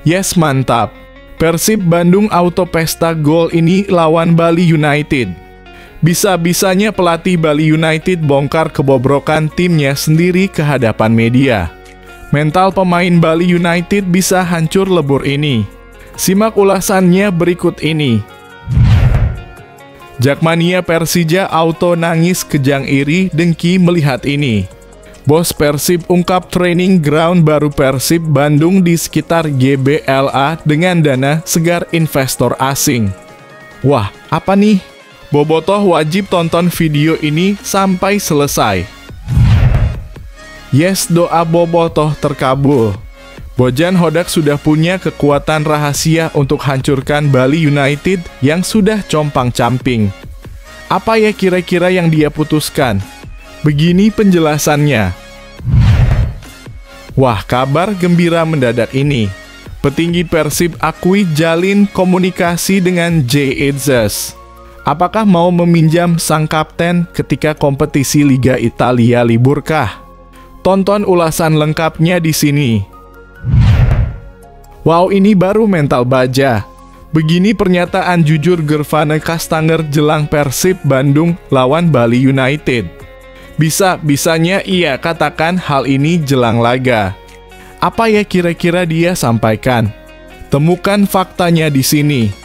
Yes, mantap. Persib Bandung auto pesta gol ini lawan Bali United. Bisa-bisanya pelatih Bali United bongkar kebobrokan timnya sendiri ke hadapan media. Mental pemain Bali United bisa hancur lebur ini. Simak ulasannya berikut ini. Jakmania Persija auto nangis kejang iri dengki melihat ini. Bos Persib ungkap training ground baru Persib Bandung di sekitar GBLA dengan dana segar investor asing. Wah, apa nih? Bobotoh wajib tonton video ini sampai selesai. Yes, doa Bobotoh terkabul. Bojan Hodak sudah punya kekuatan rahasia untuk hancurkan Bali United yang sudah compang-camping. Apa ya kira-kira yang dia putuskan? Begini penjelasannya. Wah, kabar gembira mendadak ini. Petinggi Persib akui jalin komunikasi dengan Jay Itzes. Apakah mau meminjam sang kapten ketika kompetisi Liga Italia liburkah? Tonton ulasan lengkapnya di sini. Wow, ini baru mental baja. Begini pernyataan jujur Gervane Kastanger jelang Persib Bandung lawan Bali United. Bisa-bisanya ia katakan hal ini jelang laga. Apa ya kira-kira dia sampaikan? Temukan faktanya di sini.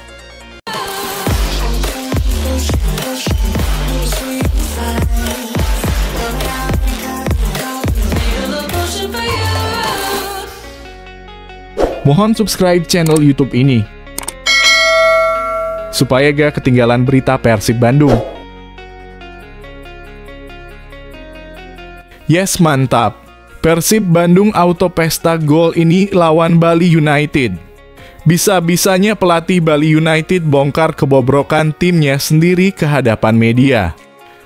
Mohon subscribe channel YouTube ini supaya gak ketinggalan berita Persib Bandung. Yes, mantap. Persib Bandung auto pesta gol ini lawan Bali United. Bisa-bisanya pelatih Bali United bongkar kebobrokan timnya sendiri ke hadapan media.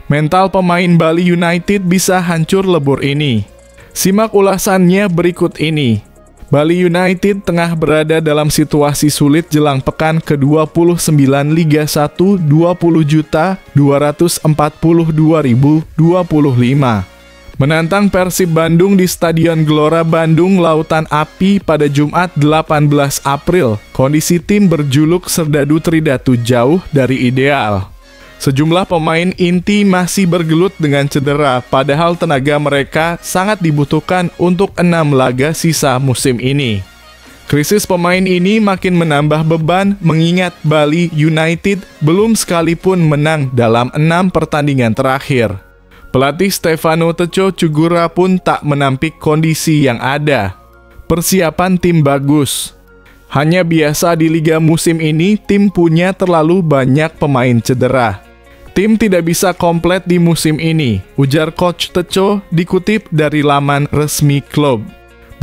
Mental pemain Bali United bisa hancur lebur ini. Simak ulasannya berikut ini. Bali United tengah berada dalam situasi sulit jelang pekan ke-29 Liga 1 20.242.025. Menantang Persib Bandung di Stadion Gelora Bandung Lautan Api pada Jumat 18 April, kondisi tim berjuluk Serdadu Tridatu jauh dari ideal. Sejumlah pemain inti masih bergelut dengan cedera, padahal tenaga mereka sangat dibutuhkan untuk 6 laga sisa musim ini. Krisis pemain ini makin menambah beban mengingat Bali United belum sekalipun menang dalam 6 pertandingan terakhir. Pelatih Stefano Teco Cugura pun tak menampik kondisi yang ada. Persiapan tim bagus. Hanya biasa di liga musim ini tim punya terlalu banyak pemain cedera. Tim tidak bisa komplit di musim ini, ujar Coach Teco dikutip dari laman resmi klub.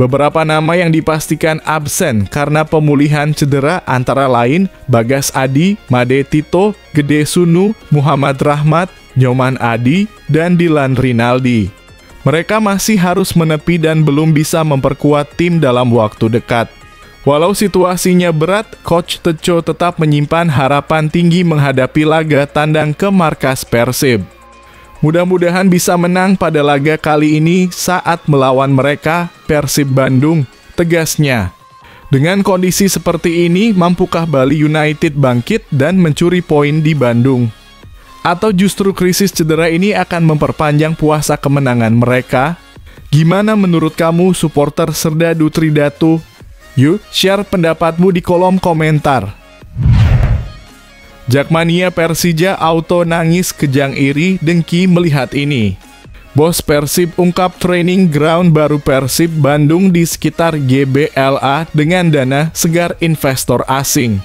Beberapa nama yang dipastikan absen karena pemulihan cedera antara lain Bagas Adi, Made Tito, Gede Sunu, Muhammad Rahmat, Nyoman Adi, dan Dilan Rinaldi. Mereka masih harus menepi dan belum bisa memperkuat tim dalam waktu dekat. Walau situasinya berat, Coach Teco tetap menyimpan harapan tinggi menghadapi laga tandang ke markas Persib. Mudah-mudahan bisa menang pada laga kali ini saat melawan mereka, Persib Bandung, tegasnya. Dengan kondisi seperti ini, mampukah Bali United bangkit dan mencuri poin di Bandung? Atau justru krisis cedera ini akan memperpanjang puasa kemenangan mereka? Gimana menurut kamu, supporter Serdadu Tridatu? Yuk, share pendapatmu di kolom komentar. Jakmania Persija auto nangis kejang iri dengki melihat ini. Bos Persib ungkap training ground baru Persib Bandung di sekitar GBLA dengan dana segar investor asing.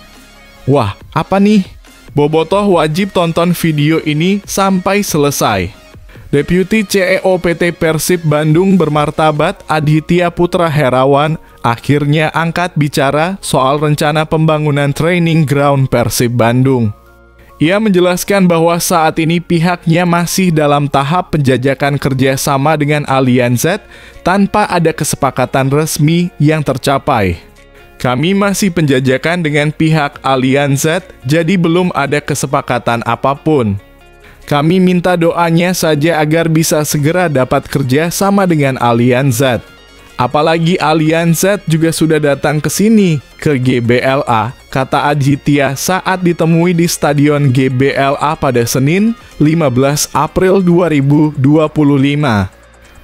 Wah, apa nih? Bobotoh wajib tonton video ini sampai selesai. Deputi CEO PT Persib Bandung bermartabat Aditya Putra Herawan akhirnya angkat bicara soal rencana pembangunan training ground Persib Bandung. Ia menjelaskan bahwa saat ini pihaknya masih dalam tahap penjajakan kerjasama dengan Allianz tanpa ada kesepakatan resmi yang tercapai. Kami masih penjajakan dengan pihak Allianz, jadi belum ada kesepakatan apapun. Kami minta doanya saja agar bisa segera dapat kerja sama dengan Allianz. Apalagi Allianz juga sudah datang ke sini, ke GBLA, kata Aditya saat ditemui di Stadion GBLA pada Senin, 15 April 2025.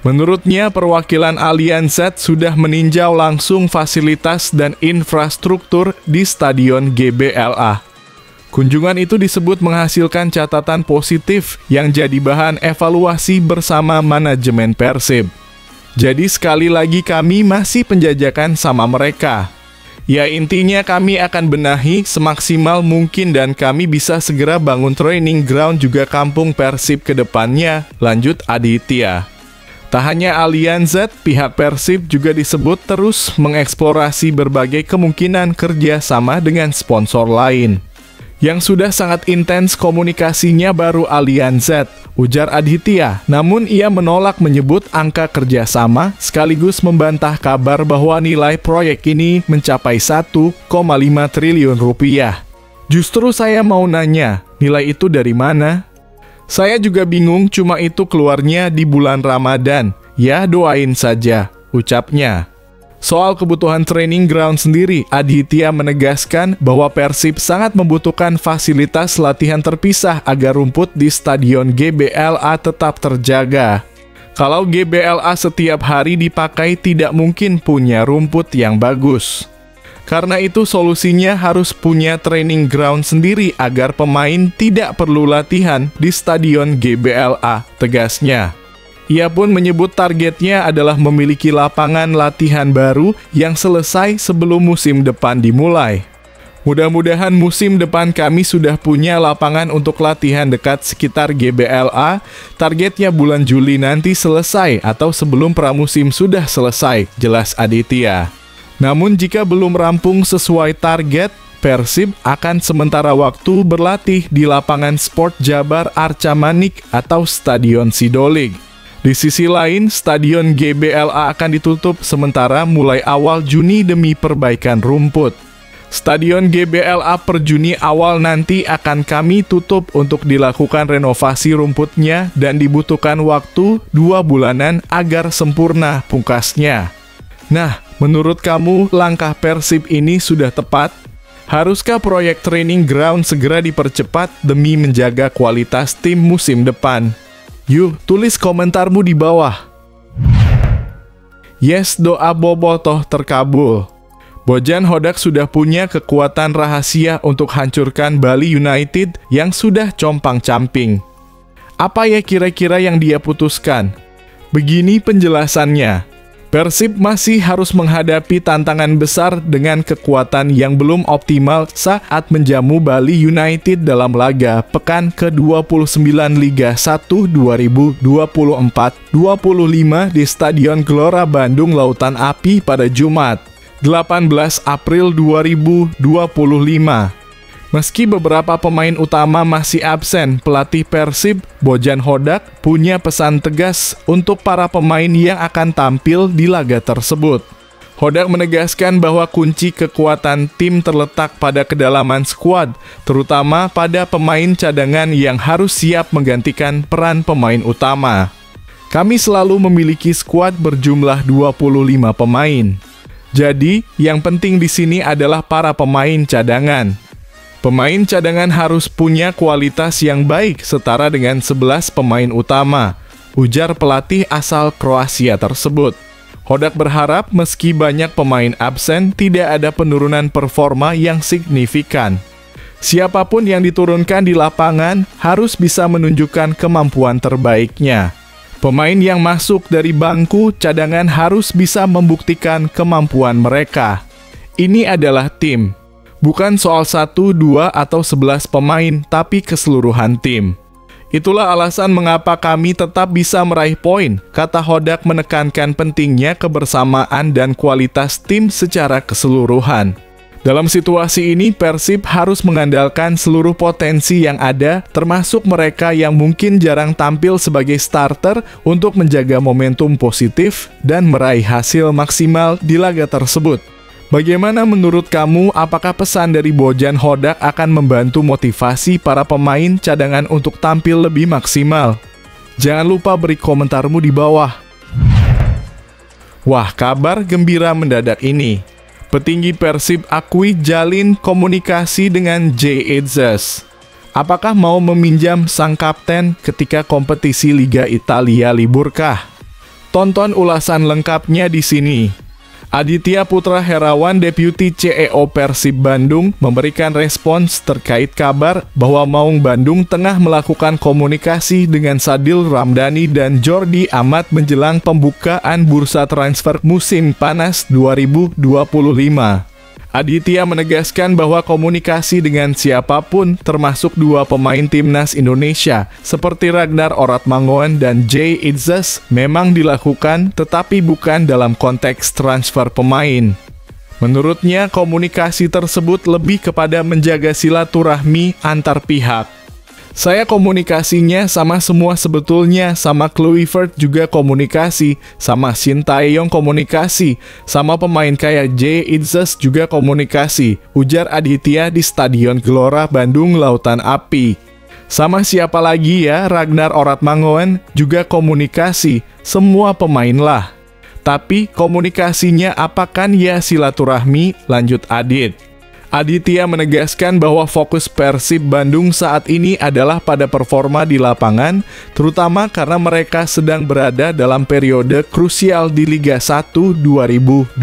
Menurutnya, perwakilan Allianz sudah meninjau langsung fasilitas dan infrastruktur di Stadion GBLA. Kunjungan itu disebut menghasilkan catatan positif yang jadi bahan evaluasi bersama manajemen Persib. Jadi sekali lagi kami masih penjajakan sama mereka. Ya intinya kami akan benahi semaksimal mungkin dan kami bisa segera bangun training ground juga kampung Persib ke depannya, lanjut Aditya. Tak hanya Allianz, pihak Persib juga disebut terus mengeksplorasi berbagai kemungkinan kerjasama dengan sponsor lain. Yang sudah sangat intens komunikasinya baru Allianz, ujar Aditya. Namun ia menolak menyebut angka kerjasama sekaligus membantah kabar bahwa nilai proyek ini mencapai 1,5 triliun rupiah. Justru saya mau nanya, nilai itu dari mana? Saya juga bingung, cuma itu keluarnya di bulan Ramadan. Ya doain saja, ucapnya. Soal kebutuhan training ground sendiri, Aditya menegaskan bahwa Persib sangat membutuhkan fasilitas latihan terpisah agar rumput di Stadion GBLA tetap terjaga. Kalau GBLA setiap hari dipakai tidak mungkin punya rumput yang bagus. Karena itu solusinya harus punya training ground sendiri agar pemain tidak perlu latihan di Stadion GBLA, tegasnya. Ia pun menyebut targetnya adalah memiliki lapangan latihan baru yang selesai sebelum musim depan dimulai. Mudah-mudahan musim depan kami sudah punya lapangan untuk latihan dekat sekitar GBLA, targetnya bulan Juli nanti selesai atau sebelum pramusim sudah selesai, jelas Aditya. Namun jika belum rampung sesuai target, Persib akan sementara waktu berlatih di lapangan Sport Jabar Arca Manik atau Stadion Sidolik. Di sisi lain, Stadion GBLA akan ditutup sementara mulai awal Juni demi perbaikan rumput. Stadion GBLA per Juni awal nanti akan kami tutup untuk dilakukan renovasi rumputnya dan dibutuhkan waktu 2 bulanan agar sempurna, pungkasnya. Nah, menurut kamu langkah Persib ini sudah tepat? Haruskah proyek training ground segera dipercepat demi menjaga kualitas tim musim depan? Yuk, tulis komentarmu di bawah. Yes, doa bobotoh terkabul. Bojan Hodak sudah punya kekuatan rahasia untuk hancurkan Bali United yang sudah compang-camping. Apa ya kira-kira yang dia putuskan? Begini penjelasannya. Persib masih harus menghadapi tantangan besar dengan kekuatan yang belum optimal saat menjamu Bali United dalam laga pekan ke-29 Liga 1 2024-25 di Stadion Gelora Bandung Lautan Api pada Jumat, 18 April 2025. Meski beberapa pemain utama masih absen, pelatih Persib, Bojan Hodak, punya pesan tegas untuk para pemain yang akan tampil di laga tersebut. Hodak menegaskan bahwa kunci kekuatan tim terletak pada kedalaman skuad, terutama pada pemain cadangan yang harus siap menggantikan peran pemain utama. Kami selalu memiliki skuad berjumlah 25 pemain. Jadi, yang penting di sini adalah para pemain cadangan. Pemain cadangan harus punya kualitas yang baik setara dengan 11 pemain utama, ujar pelatih asal Kroasia tersebut. Hodak berharap meski banyak pemain absen, tidak ada penurunan performa yang signifikan. Siapapun yang diturunkan di lapangan harus bisa menunjukkan kemampuan terbaiknya. Pemain yang masuk dari bangku cadangan harus bisa membuktikan kemampuan mereka. Ini adalah tim. Bukan soal 1, 2, atau 11 pemain, tapi keseluruhan tim. Itulah alasan mengapa kami tetap bisa meraih poin, kata Hodak menekankan pentingnya kebersamaan dan kualitas tim secara keseluruhan. Dalam situasi ini, Persib harus mengandalkan seluruh potensi yang ada, termasuk mereka yang mungkin jarang tampil sebagai starter untuk menjaga momentum positif dan meraih hasil maksimal di laga tersebut. Bagaimana menurut kamu, apakah pesan dari Bojan Hodak akan membantu motivasi para pemain cadangan untuk tampil lebih maksimal? Jangan lupa beri komentarmu di bawah. Wah, kabar gembira mendadak ini. Petinggi Persib akui jalin komunikasi dengan Jay Itzes. Apakah mau meminjam sang kapten ketika kompetisi Liga Italia liburkah? Tonton ulasan lengkapnya di sini. Aditya Putra Herawan, Deputi CEO Persib Bandung, memberikan respons terkait kabar bahwa Maung Bandung tengah melakukan komunikasi dengan Sadil Ramdhani dan Jordi Amat menjelang pembukaan bursa transfer musim panas 2025. Aditya menegaskan bahwa komunikasi dengan siapapun, termasuk dua pemain timnas Indonesia seperti Ragnar Oratmangoen dan Jay Itzes, memang dilakukan, tetapi bukan dalam konteks transfer pemain. Menurutnya, komunikasi tersebut lebih kepada menjaga silaturahmi antar pihak. Saya komunikasinya sama semua sebetulnya, sama Kluivert juga komunikasi, sama Sintayong komunikasi, sama pemain kayak Jay Itzes juga komunikasi, ujar Aditya di Stadion Gelora Bandung Lautan Api. Sama siapa lagi ya, Ragnar Oratmangoen juga komunikasi, semua pemain lah. Tapi komunikasinya apakan ya silaturahmi, lanjut Adit. Aditya menegaskan bahwa fokus Persib Bandung saat ini adalah pada performa di lapangan, terutama karena mereka sedang berada dalam periode krusial di Liga 1 2024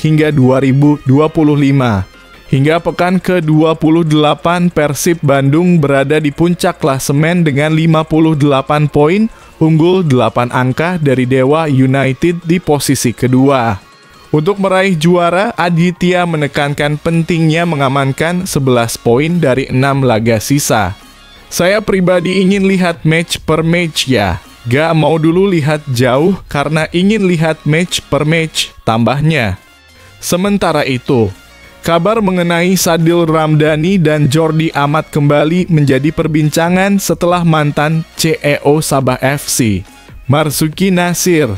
hingga 2025. Hingga pekan ke-28, Persib Bandung berada di puncak klasemen dengan 58 poin, unggul 8 angka dari Dewa United di posisi kedua. Untuk meraih juara, Aditya menekankan pentingnya mengamankan 11 poin dari 6 laga sisa. Saya pribadi ingin lihat match per match ya. Gak mau dulu lihat jauh karena ingin lihat match per match, tambahnya. Sementara itu, kabar mengenai Sadil Ramdhani dan Jordi Amat kembali menjadi perbincangan setelah mantan CEO Sabah FC, Marzuki Nasir,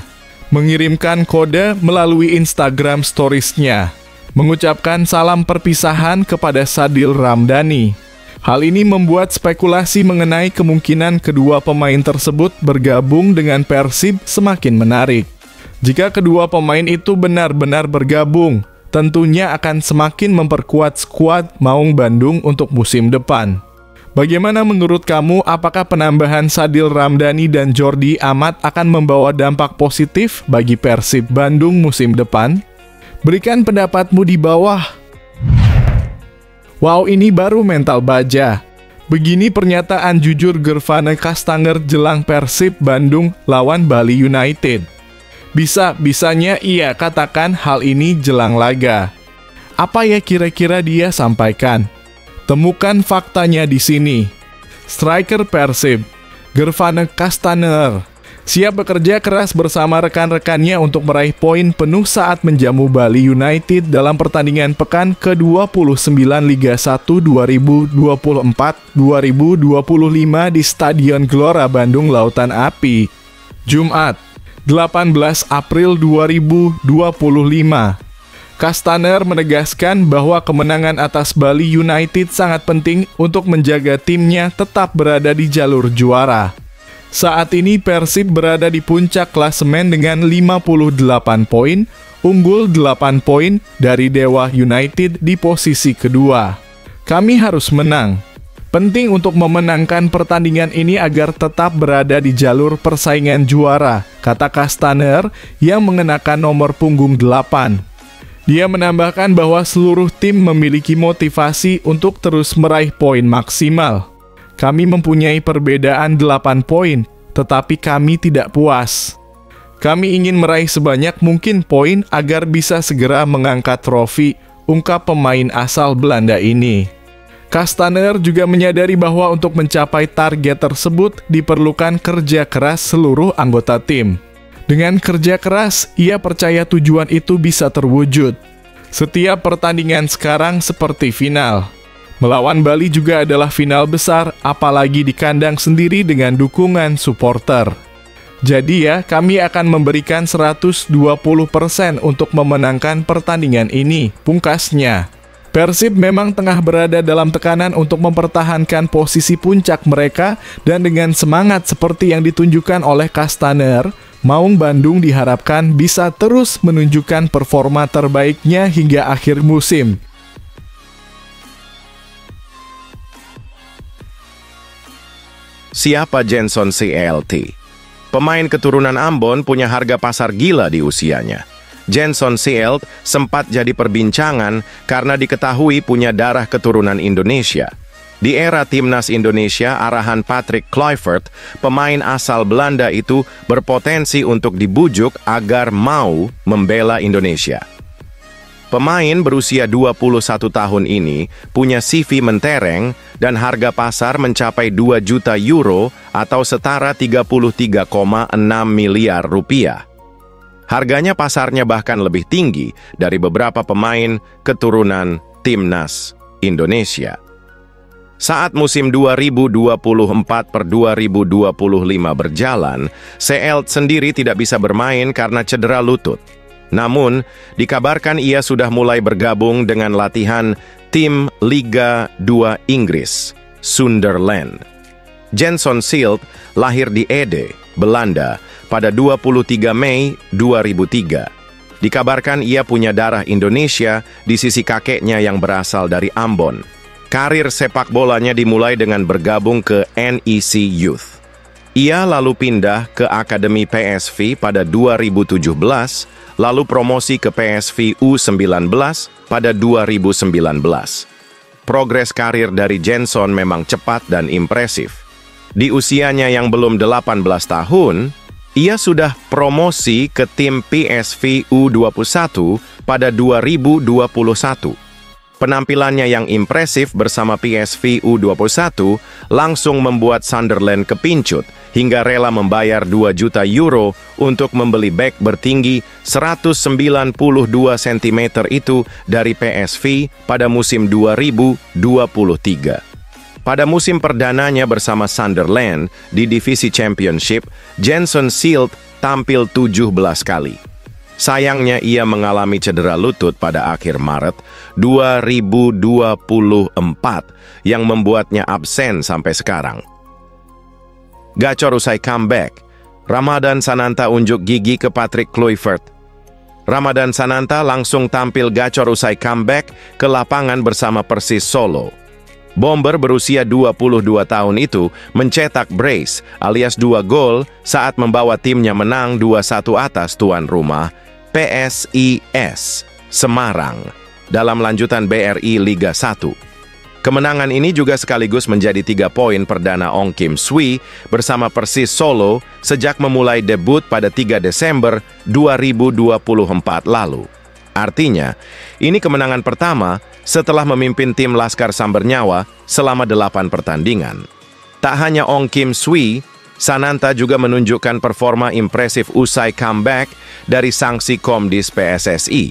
mengirimkan kode melalui Instagram Stories-nya, mengucapkan salam perpisahan kepada Sadil Ramdhani. Hal ini membuat spekulasi mengenai kemungkinan kedua pemain tersebut bergabung dengan Persib semakin menarik. Jika kedua pemain itu benar-benar bergabung, tentunya akan semakin memperkuat skuad Maung Bandung untuk musim depan. Bagaimana menurut kamu, apakah penambahan Sadil Ramdhani dan Jordi Amat akan membawa dampak positif bagi Persib Bandung musim depan? Berikan pendapatmu di bawah. Wow, ini baru mental baja. Begini pernyataan jujur Gervane Kastanger jelang Persib Bandung lawan Bali United. Bisa-bisanya ia katakan hal ini jelang laga. Apa ya kira-kira dia sampaikan? Temukan faktanya di sini. Striker Persib, Gervane Kastaner, siap bekerja keras bersama rekan-rekannya untuk meraih poin penuh saat menjamu Bali United dalam pertandingan pekan ke-29 Liga 1 2024-2025 di Stadion Gelora Bandung Lautan Api. Jumat, 18 April 2025. Kastaner menegaskan bahwa kemenangan atas Bali United sangat penting untuk menjaga timnya tetap berada di jalur juara. Saat ini Persib berada di puncak klasemen dengan 58 poin, unggul 8 poin dari Dewa United di posisi kedua. Kami harus menang. Penting untuk memenangkan pertandingan ini agar tetap berada di jalur persaingan juara, kata Kastaner yang mengenakan nomor punggung 8. Dia menambahkan bahwa seluruh tim memiliki motivasi untuk terus meraih poin maksimal. Kami mempunyai perbedaan 8 poin, tetapi kami tidak puas. Kami ingin meraih sebanyak mungkin poin agar bisa segera mengangkat trofi, ungkap pemain asal Belanda ini. Kastaner juga menyadari bahwa untuk mencapai target tersebut diperlukan kerja keras seluruh anggota tim. Dengan kerja keras, ia percaya tujuan itu bisa terwujud. Setiap pertandingan sekarang seperti final. Melawan Bali juga adalah final besar, apalagi di kandang sendiri dengan dukungan supporter. Jadi ya, kami akan memberikan 120% untuk memenangkan pertandingan ini, pungkasnya. Persib memang tengah berada dalam tekanan untuk mempertahankan posisi puncak mereka dan dengan semangat seperti yang ditunjukkan oleh Kastaner, Maung Bandung diharapkan bisa terus menunjukkan performa terbaiknya hingga akhir musim. Siapa Jenson CLT? Pemain keturunan Ambon punya harga pasar gila di usianya. Jenson CLT sempat jadi perbincangan karena diketahui punya darah keturunan Indonesia. Di era Timnas Indonesia arahan Patrick Kluivert, pemain asal Belanda itu berpotensi untuk dibujuk agar mau membela Indonesia. Pemain berusia 21 tahun ini punya CV mentereng dan harga pasar mencapai 2 juta euro atau setara 33,6 miliar rupiah. Harganya pasarnya bahkan lebih tinggi dari beberapa pemain keturunan Timnas Indonesia. Saat musim 2024 per 2025 berjalan, CLT sendiri tidak bisa bermain karena cedera lutut. Namun, dikabarkan ia sudah mulai bergabung dengan latihan tim Liga 2 Inggris, Sunderland. Jenson CLT lahir di Ede, Belanda, pada 23 Mei 2003. Dikabarkan ia punya darah Indonesia di sisi kakeknya yang berasal dari Ambon. Karir sepak bolanya dimulai dengan bergabung ke NEC Youth. Ia lalu pindah ke Akademi PSV pada 2017, lalu promosi ke PSV U19 pada 2019. Progres karir dari Jenson memang cepat dan impresif. Di usianya yang belum 18 tahun, ia sudah promosi ke tim PSV U21 pada 2021. Penampilannya yang impresif bersama PSV U21 langsung membuat Sunderland kepincut hingga rela membayar 2 juta euro untuk membeli bek bertinggi 192 cm itu dari PSV pada musim 2023. Pada musim perdananya bersama Sunderland di divisi Championship, Jenson CLT tampil 17 kali. Sayangnya ia mengalami cedera lutut pada akhir Maret 2024 yang membuatnya absen sampai sekarang. Gacor usai comeback, Ramadan Sananta unjuk gigi ke Patrick Kluivert. Ramadan Sananta langsung tampil gacor usai comeback ke lapangan bersama Persis Solo. Bomber berusia 22 tahun itu mencetak brace alias 2 gol saat membawa timnya menang 2-1 atas tuan rumah PSIS Semarang dalam lanjutan BRI Liga 1. Kemenangan ini juga sekaligus menjadi 3 poin perdana Ong Kim Swi bersama Persis Solo sejak memulai debut pada 3 Desember 2024 lalu. Artinya, ini kemenangan pertama setelah memimpin tim Laskar Sambernyawa selama 8 pertandingan. Tak hanya Ong Kim Swi, Sananta juga menunjukkan performa impresif usai comeback dari sanksi Komdis PSSI.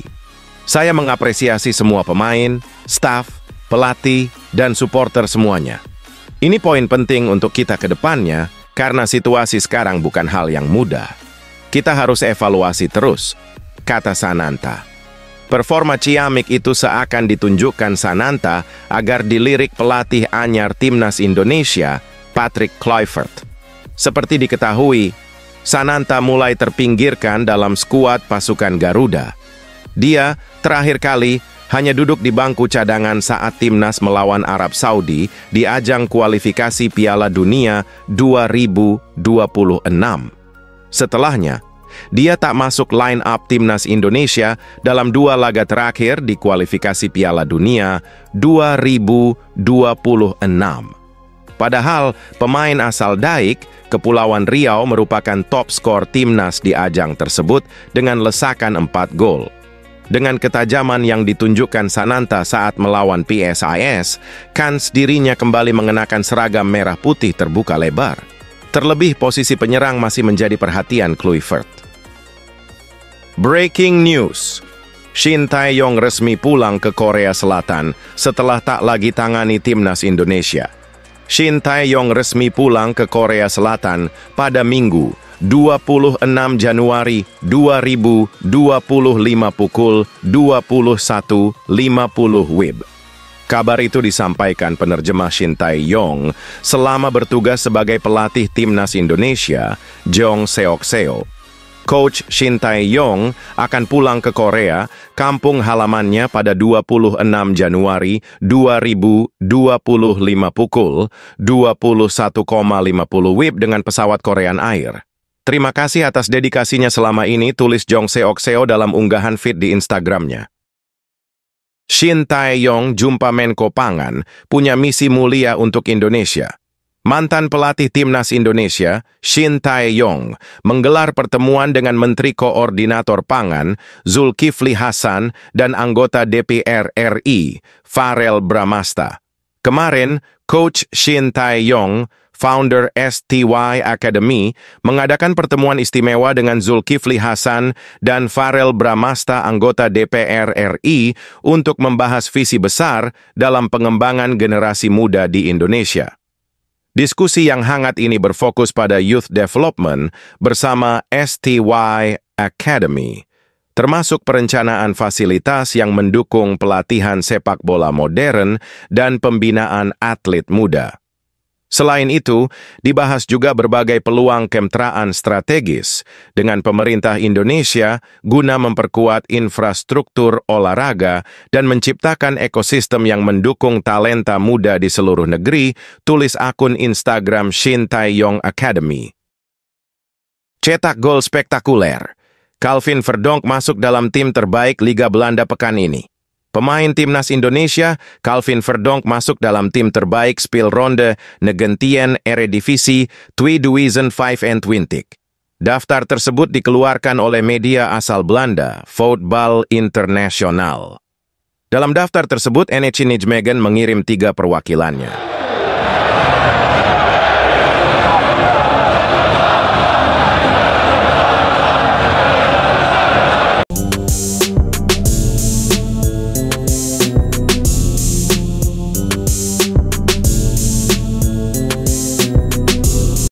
Saya mengapresiasi semua pemain, staf, pelatih, dan supporter semuanya. Ini poin penting untuk kita ke depannya karena situasi sekarang bukan hal yang mudah. Kita harus evaluasi terus, kata Sananta. Performa ciamik itu seakan ditunjukkan Sananta agar dilirik pelatih anyar Timnas Indonesia, Patrick Kluivert. Seperti diketahui, Sananta mulai terpinggirkan dalam skuad pasukan Garuda. Dia terakhir kali hanya duduk di bangku cadangan saat Timnas melawan Arab Saudi di ajang kualifikasi Piala Dunia 2026. Setelahnya, dia tak masuk line up Timnas Indonesia dalam 2 laga terakhir di kualifikasi Piala Dunia 2026. Padahal pemain asal Daik, Kepulauan Riau merupakan top skor Timnas di ajang tersebut dengan lesakan 4 gol. Dengan ketajaman yang ditunjukkan Sananta saat melawan PSIS, kans dirinya kembali mengenakan seragam merah putih terbuka lebar. Terlebih posisi penyerang masih menjadi perhatian Kluivert. Breaking news. Shin Tae-yong resmi pulang ke Korea Selatan setelah tak lagi tangani Timnas Indonesia. Shin Tae-yong resmi pulang ke Korea Selatan pada Minggu, 26 Januari 2025 pukul 21.50 WIB. Kabar itu disampaikan penerjemah Shin Tae-yong selama bertugas sebagai pelatih Timnas Indonesia, Jong Seok Seo. Coach Shin Tae-yong akan pulang ke Korea, kampung halamannya pada 26 Januari 2025 pukul 21.50 WIB dengan pesawat Korean Air. Terima kasih atas dedikasinya selama ini, tulis Jong Seok-seo dalam unggahan feed di Instagramnya. Shin Tae-yong jumpa Menko Pangan, punya misi mulia untuk Indonesia. Mantan pelatih Timnas Indonesia, Shin Tae-yong, menggelar pertemuan dengan Menteri Koordinator Pangan, Zulkifli Hasan, dan anggota DPR RI, Farel Bramasta. Kemarin, Coach Shin Tae-yong, founder STY Academy, mengadakan pertemuan istimewa dengan Zulkifli Hasan dan Farel Bramasta, anggota DPR RI, untuk membahas visi besar dalam pengembangan generasi muda di Indonesia. Diskusi yang hangat ini berfokus pada youth development bersama STY Academy, termasuk perencanaan fasilitas yang mendukung pelatihan sepak bola modern dan pembinaan atlet muda. Selain itu, dibahas juga berbagai peluang kemitraan strategis dengan pemerintah Indonesia guna memperkuat infrastruktur olahraga dan menciptakan ekosistem yang mendukung talenta muda di seluruh negeri, tulis akun Instagram Shin Tae-yong Academy. Cetak gol spektakuler. Calvin Verdonk masuk dalam tim terbaik Liga Belanda pekan ini. Pemain Timnas Indonesia, Calvin Verdonk masuk dalam tim terbaik Speelronde Negentien Eredivisie 2025. Daftar tersebut dikeluarkan oleh media asal Belanda, Voetbal International. Dalam daftar tersebut, NH Nijmegen mengirim 3 perwakilannya.